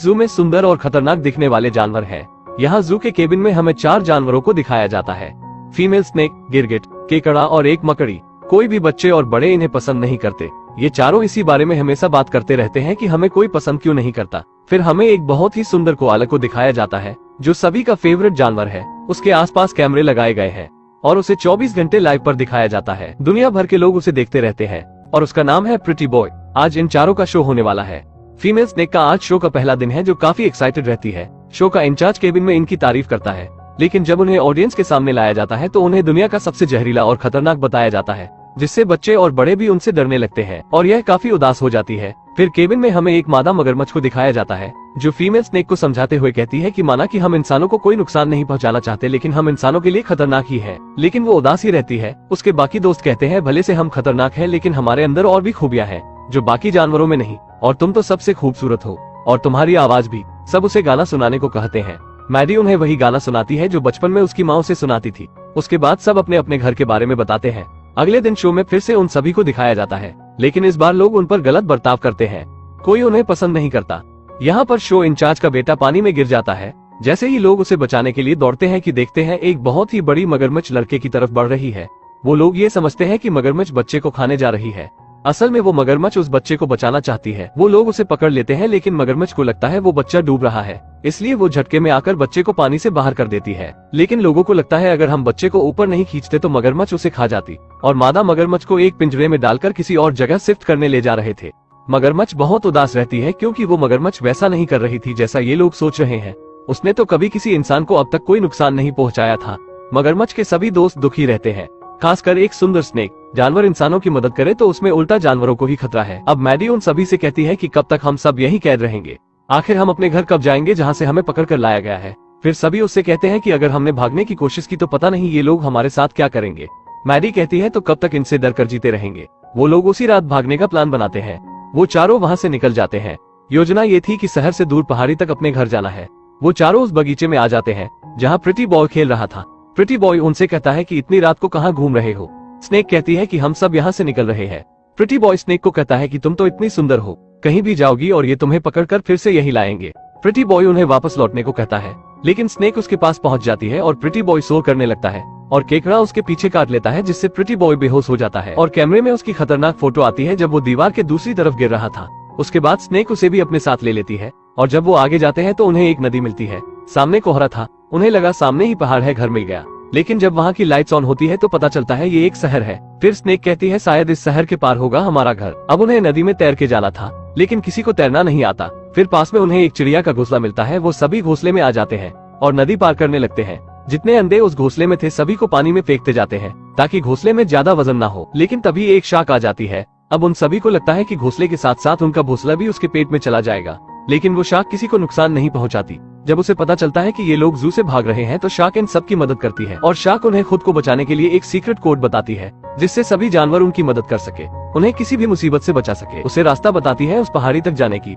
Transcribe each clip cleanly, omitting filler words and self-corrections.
जू में सुंदर और खतरनाक दिखने वाले जानवर हैं। यहाँ जू के केबिन में हमें 4 जानवरों को दिखाया जाता है। फीमेल स्नेक, गिरगिट, केकड़ा और एक मकड़ी। कोई भी बच्चे और बड़े इन्हें पसंद नहीं करते। ये चारों इसी बारे में हमेशा बात करते रहते हैं कि हमें कोई पसंद क्यों नहीं करता। फिर हमें एक बहुत ही सुंदर कोआला को दिखाया जाता है जो सभी का फेवरेट जानवर है। उसके आसपास कैमरे लगाए गए हैं और उसे 24 घंटे लाइव पर दिखाया जाता है। दुनिया भर के लोग उसे देखते रहते हैं और उसका नाम है प्रिटी बॉय। आज इन चारों का शो होने वाला है। फीमेल स्नेक का आज शो का पहला दिन है जो काफी एक्साइटेड रहती है। शो का इंचार्ज केबिन में इनकी तारीफ करता है, लेकिन जब उन्हें ऑडियंस के सामने लाया जाता है तो उन्हें दुनिया का सबसे जहरीला और खतरनाक बताया जाता है, जिससे बच्चे और बड़े भी उनसे डरने लगते हैं और यह काफी उदास हो जाती है। फिर केबिन में हमें एक मादा मगरमच्छ को दिखाया जाता है जो फीमेल स्नेक को समझाते हुए कहती है कि माना कि हम इंसानों को कोई नुकसान नहीं पहुंचाना चाहते, लेकिन हम इंसानों के लिए खतरनाक ही है। लेकिन वो उदास ही रहती है। उसके बाकी दोस्त कहते हैं भले से हम खतरनाक हैं, लेकिन हमारे अंदर और भी खूबियां हैं जो बाकी जानवरों में नहीं, और तुम तो सबसे खूबसूरत हो और तुम्हारी आवाज भी। सब उसे गाना सुनाने को कहते हैं। मैडी उन्हें वही गाना सुनाती है जो बचपन में उसकी माँ उसे सुनाती थी। उसके बाद सब अपने अपने घर के बारे में बताते हैं। अगले दिन शो में फिर से उन सभी को दिखाया जाता है, लेकिन इस बार लोग उन पर गलत बर्ताव करते हैं। कोई उन्हें पसंद नहीं करता। यहाँ पर शो इंचार्ज का बेटा पानी में गिर जाता है। जैसे ही लोग उसे बचाने के लिए दौड़ते हैं कि देखते हैं एक बहुत ही बड़ी मगरमच्छ लड़के की तरफ बढ़ रही है। वो लोग ये समझते हैं कि मगरमच्छ बच्चे को खाने जा रही है। असल में वो मगरमच्छ उस बच्चे को बचाना चाहती है। वो लोग उसे पकड़ लेते हैं, लेकिन मगरमच्छ को लगता है वो बच्चा डूब रहा है, इसलिए वो झटके में आकर बच्चे को पानी से बाहर कर देती है। लेकिन लोगों को लगता है अगर हम बच्चे को ऊपर नहीं खींचते तो मगरमच्छ उसे खा जाती, और मादा मगरमच्छ को एक पिंजरे में डालकर किसी और जगह शिफ्ट करने ले जा रहे थे। मगरमच्छ बहुत उदास रहती है क्योंकि वो मगरमच्छ वैसा नहीं कर रही थी जैसा ये लोग सोच रहे हैं। उसने तो कभी किसी इंसान को अब तक कोई नुकसान नहीं पहुंचाया था। मगरमच्छ के सभी दोस्त दुखी रहते हैं, खासकर एक सुंदर स्नेक। जानवर इंसानों की मदद करे तो उसमें उल्टा जानवरों को ही खतरा है। अब मैडी उन सभी से कहती है कि कब तक हम सब यहीं कैद रहेंगे, आखिर हम अपने घर कब जाएंगे जहाँ से हमें पकड़ कर लाया गया है। फिर सभी उससे कहते हैं कि अगर हमने भागने की कोशिश की तो पता नहीं ये लोग हमारे साथ क्या करेंगे। मैडी कहती है तो कब तक इनसे डर कर जीते रहेंगे। वो लोग उसी रात भागने का प्लान बनाते हैं। वो चारों वहाँ से निकल जाते हैं। योजना ये थी कि शहर से दूर पहाड़ी तक अपने घर जाना है। वो चारों उस बगीचे में आ जाते हैं जहाँ प्रिटी बॉय खेल रहा था। प्रिटी बॉय उनसे कहता है कि इतनी रात को कहाँ घूम रहे हो। स्नेक कहती है कि हम सब यहाँ से निकल रहे हैं। प्रिटी बॉय स्नेक को कहता है कि तुम तो इतनी सुंदर हो, कहीं भी जाओगी और ये तुम्हें पकड़कर फिर से यहीं लाएंगे। प्रिटी बॉय उन्हें वापस लौटने को कहता है, लेकिन स्नेक उसके पास पहुंच जाती है और प्रिटी बॉय शोर करने लगता है और केकड़ा उसके पीछे काट लेता है, जिससे प्रिटी बॉय बेहोश हो जाता है और कैमरे में उसकी खतरनाक फोटो आती है जब वो दीवार के दूसरी तरफ गिर रहा था। उसके बाद स्नेक उसे भी अपने साथ ले लेती है और जब वो आगे जाते हैं तो उन्हें एक नदी मिलती है। सामने कोहरा था, उन्हें लगा सामने ही पहाड़ है, घर मिल गया। लेकिन जब वहाँ की लाइट्स ऑन होती है तो पता चलता है ये एक शहर है। फिर स्नेक कहती है शायद इस शहर के पार होगा हमारा घर। अब उन्हें नदी में तैर के जाना था, लेकिन किसी को तैरना नहीं आता। फिर पास में उन्हें एक चिड़िया का घोंसला मिलता है। वो सभी घोंसले में आ जाते हैं और नदी पार करने लगते हैं। जितने अंडे उस घोंसले में थे सभी को पानी में फेंकते जाते हैं ताकि घोंसले में ज्यादा वजन ना हो। लेकिन तभी एक शार्क आ जाती है। अब उन सभी को लगता है कि घोंसले के साथ साथ उनका घोंसला भी उसके पेट में चला जाएगा, लेकिन वो शार्क किसी को नुकसान नहीं पहुंचाती। जब उसे पता चलता है कि ये लोग जू से भाग रहे हैं तो शार्क इन सब की मदद करती है और शार्क उन्हें खुद को बचाने के लिए एक सीक्रेट कोड बताती है जिससे सभी जानवर उनकी मदद कर सके, उन्हें किसी भी मुसीबत से बचा सके। उसे रास्ता बताती है उस पहाड़ी तक जाने की।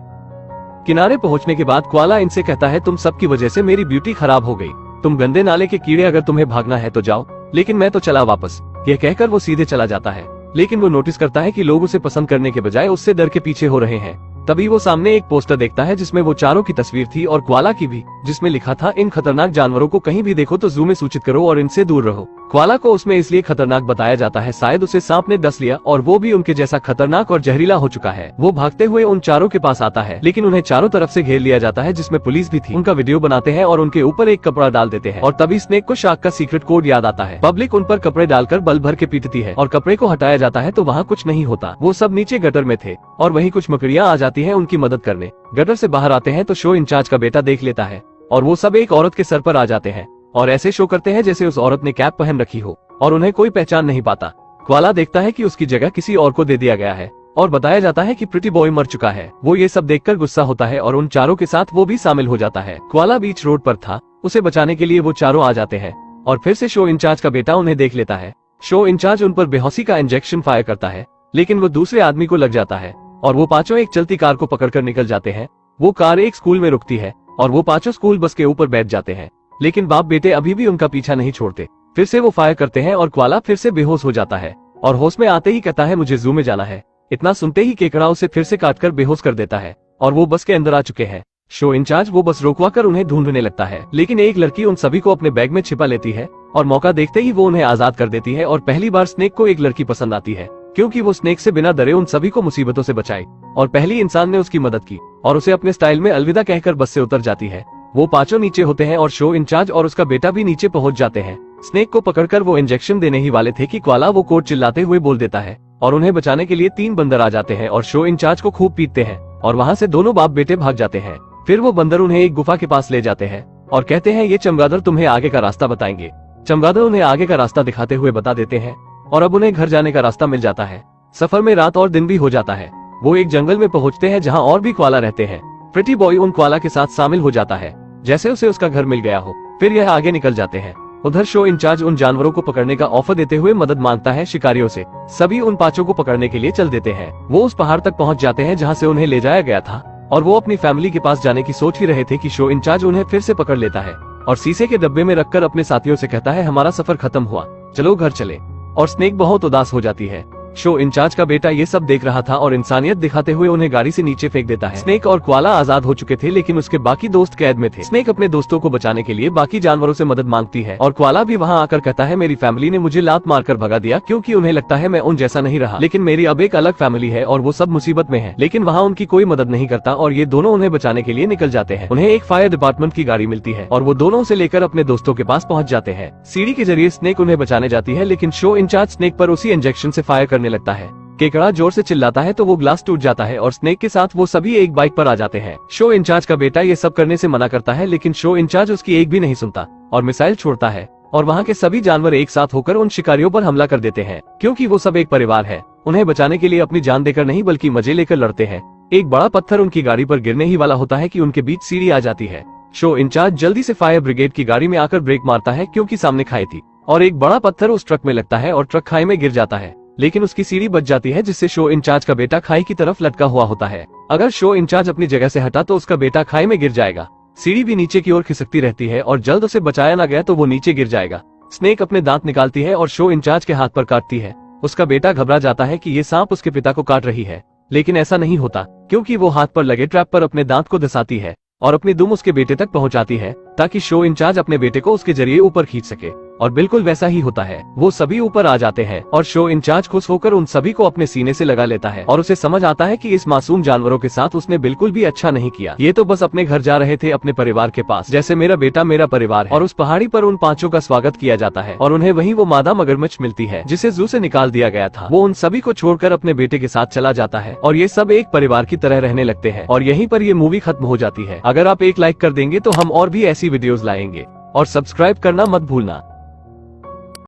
किनारे पहुंचने के बाद कोआला इनसे कहता है तुम सबकी वजह से मेरी ब्यूटी खराब हो गई। तुम गंदे नाले के कीड़े, अगर तुम्हें भागना है तो जाओ, लेकिन मैं तो चला वापस। यह कहकर वो सीधे चला जाता है, लेकिन वो नोटिस करता है कि लोग उसे पसंद करने के बजाय उससे डर के पीछे हो रहे हैं। तभी वो सामने एक पोस्टर देखता है जिसमें वो चारों की तस्वीर थी और कोआला की भी, जिसमें लिखा था इन खतरनाक जानवरों को कहीं भी देखो तो जू में सूचित करो और इनसे दूर रहो। कोआला को उसमें इसलिए खतरनाक बताया जाता है शायद उसे सांप ने डस लिया और वो भी उनके जैसा खतरनाक और जहरीला हो चुका है। वो भागते हुए उन चारों के पास आता है, लेकिन उन्हें चारों तरफ से घेर लिया जाता है जिसमें पुलिस भी थी। उनका वीडियो बनाते हैं और उनके ऊपर एक कपड़ा डाल देते हैं और तभी स्नेक को शार्क का सीक्रेट कोड याद आता है। पब्लिक उन पर कपड़े डालकर बल भर के पीटती है और कपड़े को हटाया जाता है तो वहाँ कुछ नहीं होता। वो सब नीचे गटर में थे और वहीं कुछ मकड़ियाँ आ जाती है उनकी मदद करने। गटर से बाहर आते हैं तो शो इंचार्ज का बेटा देख लेता है और वो सब एक औरत के सर पर आ जाते हैं और ऐसे शो करते हैं जैसे उस औरत ने कैप पहन रखी हो और उन्हें कोई पहचान नहीं पाता। कोआला देखता है कि उसकी जगह किसी और को दे दिया गया है और बताया जाता है कि प्रिटी बॉय मर चुका है। वो ये सब देखकर गुस्सा होता है और उन चारों के साथ वो भी शामिल हो जाता है। कोआला बीच रोड पर था, उसे बचाने के लिए वो चारों आ जाते हैं और फिर से शो इंचार्ज का बेटा उन्हें देख लेता है। शो इंचार्ज उन पर बेहोशी का इंजेक्शन फायर करता है, लेकिन वो दूसरे आदमी को लग जाता है और वो पांचों एक चलती कार को पकड़कर निकल जाते हैं। वो कार एक स्कूल में रुकती है और वो पांचों स्कूल बस के ऊपर बैठ जाते हैं, लेकिन बाप बेटे अभी भी उनका पीछा नहीं छोड़ते। फिर से वो फायर करते हैं और कोआला फिर से बेहोश हो जाता है और होश में आते ही कहता है मुझे जू में जाना है। इतना सुनते ही केकड़ा उसे फिर से काटकर बेहोश कर देता है और वो बस के अंदर आ चुके हैं। शो इंचार्ज वो बस रोकवा कर उन्हें ढूंढने लगता है, लेकिन एक लड़की उन सभी को अपने बैग में छिपा लेती है और मौका देखते ही वो उन्हें आजाद कर देती है। और पहली बार स्नेक को एक लड़की पसंद आती है, क्योंकि वो स्नेक से बिना डरे उन सभी को मुसीबतों से बचाई और पहली इंसान ने उसकी मदद की और उसे अपने स्टाइल में अलविदा कहकर बस से उतर जाती है। वो पांचों नीचे होते हैं और शो इंचार्ज और उसका बेटा भी नीचे पहुंच जाते हैं। स्नेक को पकड़कर वो इंजेक्शन देने ही वाले थे कि क्वाला वो कोड चिल्लाते हुए बोल देता है और उन्हें बचाने के लिए 3 बंदर आ जाते हैं और शो इंचार्ज को खूब पीटते हैं और वहाँ से दोनों बाप बेटे भाग जाते हैं। फिर वो बंदर उन्हें एक गुफा के पास ले जाते हैं और कहते हैं ये चमगादड़ तुम्हें आगे का रास्ता बताएंगे। चमगादड़ उन्हें आगे का रास्ता दिखाते हुए बता देते हैं और अब उन्हें घर जाने का रास्ता मिल जाता है। सफर में रात और दिन भी हो जाता है। वो एक जंगल में पहुंचते हैं जहां और भी क्वाला रहते हैं। प्रिटी बॉय उन क्वाला के साथ शामिल हो जाता है जैसे उसे उसका घर मिल गया हो। फिर यह आगे निकल जाते हैं। उधर शो इंचार्ज उन जानवरों को पकड़ने का ऑफर देते हुए मदद मांगता है शिकारियों से। सभी उन पांचों को पकड़ने के लिए चल देते हैं। वो उस पहाड़ तक पहुंच जाते हैं जहां से उन्हें ले जाया गया था और वो अपनी फैमिली के पास जाने की सोच ही रहे थे कि शो इंचार्ज उन्हें फिर से पकड़ लेता है और शीशे के डब्बे में रखकर अपने साथियों से कहता है हमारा सफर खत्म हुआ, चलो घर चले। और स्नेक बहुत उदास हो जाती है। शो इंचार्ज का बेटा ये सब देख रहा था और इंसानियत दिखाते हुए उन्हें गाड़ी से नीचे फेंक देता है। स्नेक और क्वाला आजाद हो चुके थे, लेकिन उसके बाकी दोस्त कैद में थे। स्नेक अपने दोस्तों को बचाने के लिए बाकी जानवरों से मदद मांगती है और क्वाला भी वहाँ आकर कहता है मेरी फैमिली ने मुझे लात मारकर भगा दिया क्योंकि उन्हें लगता है मैं उन जैसा नहीं रहा, लेकिन मेरी अब एक अलग फैमिली है और वो सब मुसीबत में है। लेकिन वहाँ उनकी कोई मदद नहीं करता और ये दोनों उन्हें बचाने के लिए निकल जाते हैं। उन्हें एक फायर डिपार्टमेंट की गाड़ी मिलती है और वो दोनों उसे लेकर अपने दोस्तों के पास पहुँच जाते हैं। सीढ़ी के जरिए स्नेक उन्हें बचाने जाती है, लेकिन शो इंचार्ज स्नेक पर उसी इंजेक्शन से फायर करने लगता है। केकड़ा जोर से चिल्लाता है तो वो ग्लास टूट जाता है और स्नेक के साथ वो सभी एक बाइक पर आ जाते हैं। शो इंचार्ज का बेटा ये सब करने से मना करता है, लेकिन शो इंचार्ज उसकी एक भी नहीं सुनता और मिसाइल छोड़ता है और वहाँ के सभी जानवर एक साथ होकर उन शिकारियों पर हमला कर देते हैं, क्योंकि वो सब एक परिवार है। उन्हें बचाने के लिए अपनी जान देकर नहीं बल्कि मजे लेकर लड़ते हैं। एक बड़ा पत्थर उनकी गाड़ी पर गिरने ही वाला होता है कि उनके बीच सीढ़ी आ जाती है। शो इंचार्ज जल्दी से फायर ब्रिगेड की गाड़ी में आकर ब्रेक मारता है क्योंकि सामने खाई थी और एक बड़ा पत्थर उस ट्रक में लगता है और ट्रक खाई में गिर जाता है, लेकिन उसकी सीढ़ी बच जाती है जिससे शो इंचार्ज का बेटा खाई की तरफ लटका हुआ होता है। अगर शो इंचार्ज अपनी जगह से हटा तो उसका बेटा खाई में गिर जाएगा। सीढ़ी भी नीचे की ओर खिसकती रहती है और जल्द उसे बचाया ना गया तो वो नीचे गिर जाएगा। स्नेक अपने दांत निकालती है और शो इंचार्ज के हाथ पर काटती है। उसका बेटा घबरा जाता है कि ये सांप उसके पिता को काट रही है, लेकिन ऐसा नहीं होता क्योंकि वो हाथ पर लगे ट्रैप पर अपने दांत को धंसाती है और अपनी दुम उसके बेटे तक पहुंचाती है ताकि शो इंचार्ज अपने बेटे को उसके जरिए ऊपर खींच सके। और बिल्कुल वैसा ही होता है। वो सभी ऊपर आ जाते हैं और शो इंचार्ज खुश होकर उन सभी को अपने सीने से लगा लेता है और उसे समझ आता है कि इस मासूम जानवरों के साथ उसने बिल्कुल भी अच्छा नहीं किया। ये तो बस अपने घर जा रहे थे, अपने परिवार के पास, जैसे मेरा बेटा मेरा परिवार है। और उस पहाड़ी पर उन पांचों का स्वागत किया जाता है और उन्हें वहीं वो मादा मगरमच्छ मिलती है जिसे जू से निकाल दिया गया था। वो उन सभी को छोड़कर अपने बेटे के साथ चला जाता है और ये सब एक परिवार की तरह रहने लगते हैं और यहीं पर ये मूवी खत्म हो जाती है। अगर आप एक लाइक कर देंगे तो हम और भी ऐसी वीडियोस लाएंगे और सब्सक्राइब करना मत भूलना।